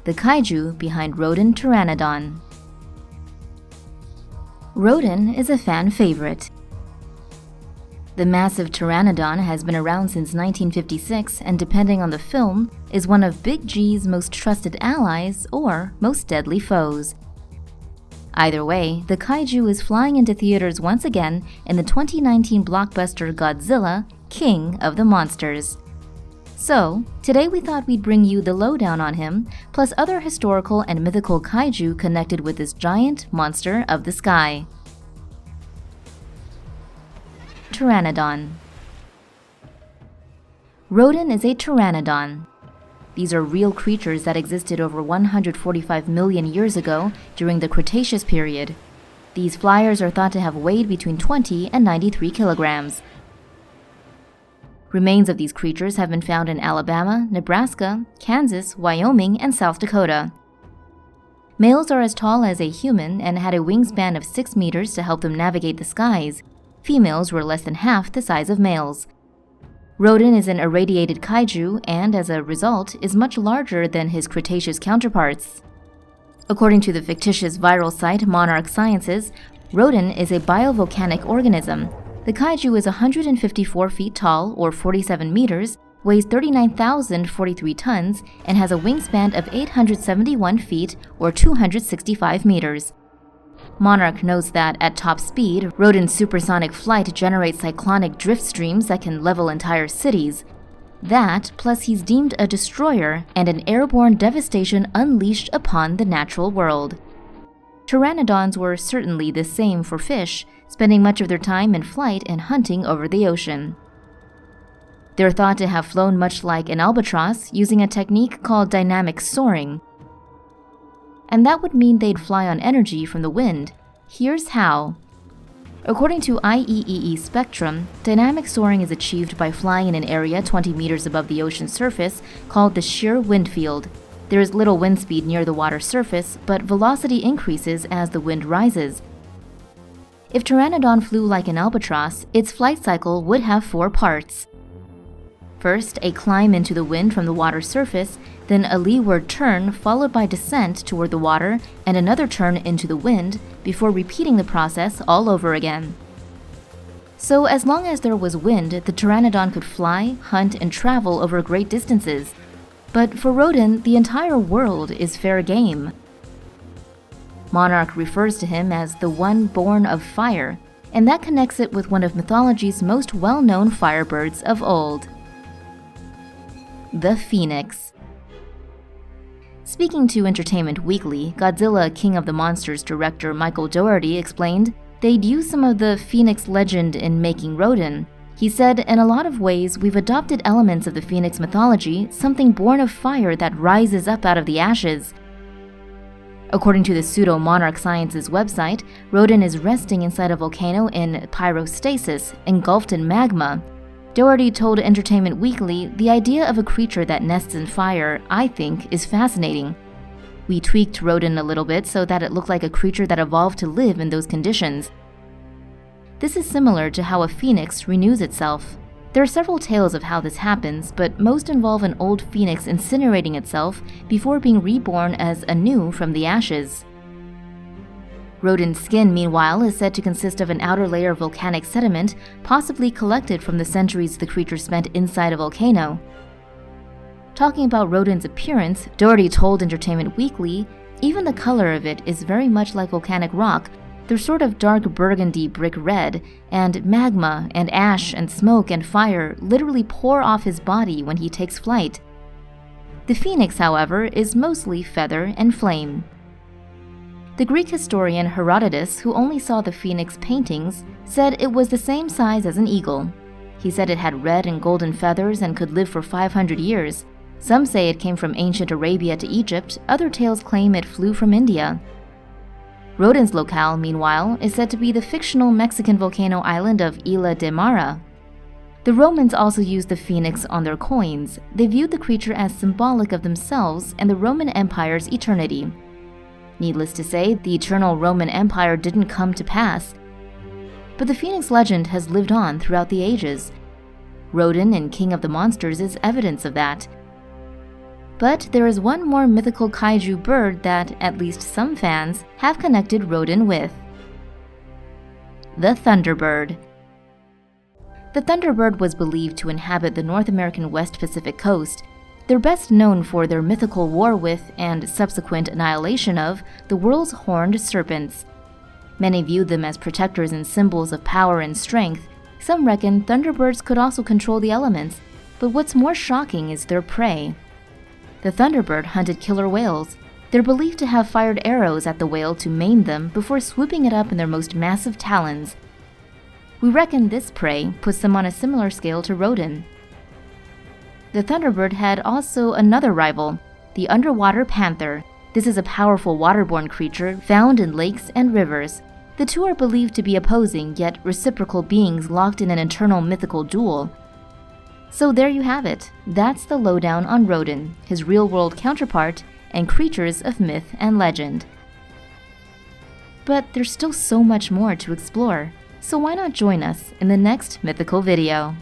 the kaiju behind Rodan Pteranodon. Rodan is a fan favorite. The massive Pteranodon has been around since 1956 and, depending on the film, is one of Big G's most trusted allies or most deadly foes. Either way, the kaiju is flying into theaters once again in the 2019 blockbuster Godzilla, King of the Monsters. So, today we thought we'd bring you the lowdown on him, plus other historical and mythical kaiju connected with this giant monster of the sky. Pteranodon. Rodan is a pteranodon. These are real creatures that existed over 145 million years ago during the Cretaceous period. These flyers are thought to have weighed between 20 and 93 kilograms. Remains of these creatures have been found in Alabama, Nebraska, Kansas, Wyoming, and South Dakota. Males are as tall as a human and had a wingspan of 6 meters to help them navigate the skies. Females were less than half the size of males. Rodan is an irradiated kaiju and, as a result, is much larger than his Cretaceous counterparts. According to the fictitious viral site Monarch Sciences, Rodan is a biovolcanic organism. The kaiju is 154 feet tall, or 47 meters, weighs 39,043 tons, and has a wingspan of 871 feet, or 265 meters. Monarch notes that, at top speed, Rodan's supersonic flight generates cyclonic drift streams that can level entire cities. That, plus he's deemed a destroyer and an airborne devastation unleashed upon the natural world. Pteranodons were certainly the same for fish, spending much of their time in flight and hunting over the ocean. They're thought to have flown much like an albatross, using a technique called dynamic soaring. And that would mean they'd fly on energy from the wind. Here's how. According to IEEE Spectrum, dynamic soaring is achieved by flying in an area 20 meters above the ocean surface called the shear wind field. There is little wind speed near the water surface, but velocity increases as the wind rises. If Pteranodon flew like an albatross, its flight cycle would have 4 parts. First, a climb into the wind from the water surface, then a leeward turn followed by descent toward the water and another turn into the wind before repeating the process all over again. So as long as there was wind, the Pteranodon could fly, hunt, and travel over great distances. But for Rodan, the entire world is fair game. Monarch refers to him as the one born of fire, and that connects it with one of mythology's most well-known firebirds of old. The Phoenix. Speaking to Entertainment Weekly, Godzilla King of the Monsters director Michael Dougherty explained they'd use some of the Phoenix legend in making Rodan. He said, in a lot of ways, we've adopted elements of the Phoenix mythology, something born of fire that rises up out of the ashes. According to the pseudo-Monarch Sciences website, Rodan is resting inside a volcano in pyrostasis, engulfed in magma. Dougherty told Entertainment Weekly, the idea of a creature that nests in fire, I think, is fascinating. We tweaked Rodan a little bit so that it looked like a creature that evolved to live in those conditions. This is similar to how a phoenix renews itself. There are several tales of how this happens, but most involve an old phoenix incinerating itself before being reborn as anew from the ashes. Rodan's skin, meanwhile, is said to consist of an outer layer of volcanic sediment, possibly collected from the centuries the creature spent inside a volcano. Talking about Rodan's appearance, Dougherty told Entertainment Weekly, even the color of it is very much like volcanic rock. They're sort of dark burgundy brick red, and magma and ash and smoke and fire literally pour off his body when he takes flight. The phoenix, however, is mostly feather and flame. The Greek historian Herodotus, who only saw the phoenix paintings, said it was the same size as an eagle. He said it had red and golden feathers and could live for 500 years. Some say it came from ancient Arabia to Egypt, other tales claim it flew from India. Rodan's locale, meanwhile, is said to be the fictional Mexican volcano island of Isla de Mara. The Romans also used the phoenix on their coins. They viewed the creature as symbolic of themselves and the Roman Empire's eternity. Needless to say, the eternal Roman Empire didn't come to pass. But the Phoenix legend has lived on throughout the ages. Rodan in King of the Monsters is evidence of that. But there is one more mythical kaiju bird that at least some fans have connected Rodan with: the Thunderbird. The Thunderbird was believed to inhabit the North American West Pacific coast. They're best known for their mythical war with and subsequent annihilation of the world's horned serpents. Many viewed them as protectors and symbols of power and strength. Some reckon Thunderbirds could also control the elements, but what's more shocking is their prey. The Thunderbird hunted killer whales. They're believed to have fired arrows at the whale to maim them before swooping it up in their most massive talons. We reckon this prey puts them on a similar scale to Rodan. The Thunderbird had also another rival, the underwater panther. This is a powerful waterborne creature found in lakes and rivers. The two are believed to be opposing yet reciprocal beings locked in an eternal mythical duel. So there you have it. That's the lowdown on Rodan, his real-world counterpart, and creatures of myth and legend. But there's still so much more to explore, so why not join us in the next mythical video?